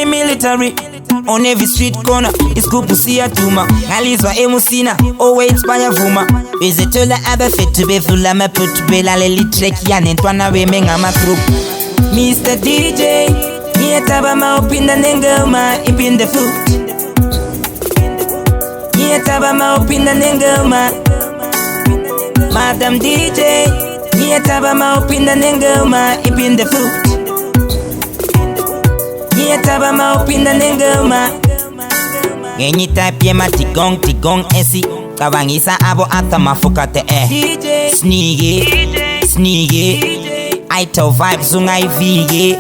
military. On every street corner, it's good to see a tuma. Alizwa emusina, always panya vuma. Bezetola abafet to be full of my put to be la lily trek yan and twana we menga ma group. Mr. DJ, me taba ma opinda nengelma, ipin the foot. Me taba ma opinda nengelma. Madam DJ, me taba ma opinda nengelma, ipin the foot. Taba ma opinda nengelma. Genyi type ye ma tigong esi. Kawangisa abo ata mafuka te DJ Sneaky Aito vibes ungai vige.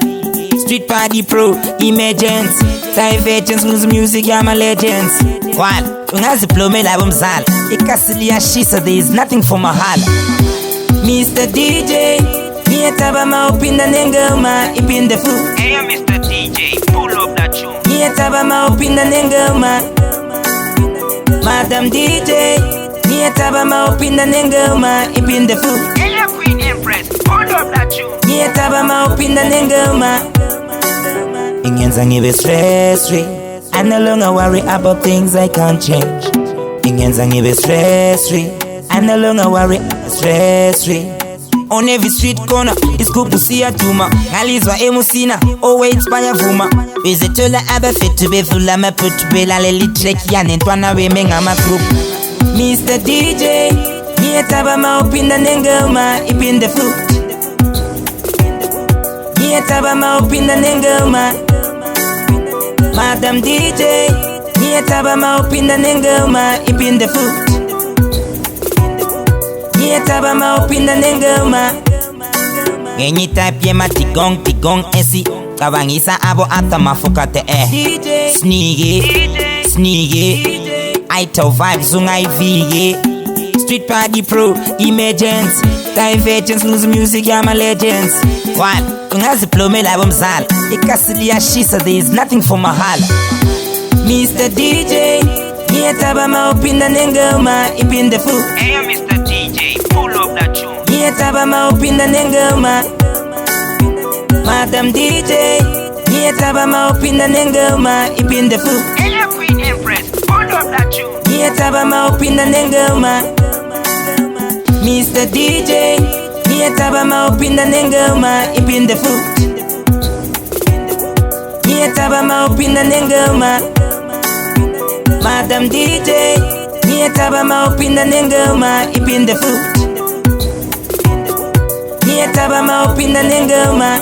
Street party pro emergence. Divergence lose music ya ma legends. Kwal ungazi plome la bumzala. Ikasilia shisa there is nothing for mahala. Mr. DJ me taba ma opinda nengelma. Ipin the food. Hey Mr. DJ, pull up that tune. Me taba ma opinda nengelma. Madam DJ, me taba ma opinda nengelma. Ipin the food. Hey Queen Empress, pull up that tune. Me taba ma opinda nengelma. Ingenza ngibe stress free. I no longer worry about things I can't change. Ingenza ngibe stress free. I no longer worry stress free. On every street corner, it's good to see a tuma. Alizwa emusina, always panya vuma. Bezetola abafet to be full of my put to be la lily trek yan and twana we menga ma group. Mr. DJ, me taba ma opinda nengelma, ipin the foot. Me taba ma opinda nengelma. Madam DJ, me taba ma opinda nengelma, ipin the foot. Taba ma opinda nengelma. Genyi type ye ma tigong esi. Kawangisa abo ata mafuka te DJ Sneaky Aito vibes ungai vige. Street party pro emergence. Divergence lose music ya ma legends. Kwal ungazi plome la bumzala. Ikasilia shisa there is nothing for mahala. Mr. DJ me taba ma opinda nengelma. Ipin the food. Hey Mr. DJ, pull up that tune. Me taba ma opinda nengelma. Madam DJ, me taba ma opinda nengelma. Ipin the food. Hey Queen Empress, pull up that tune. Me taba ma opinda nengelma. Mr. DJ, me taba ma opinda nengelma. Ipin the food. Me taba ma opinda nengelma. Madam DJ, me taba ma opinda nengelma. Ipin the food. Me taba ma opinda nengelma.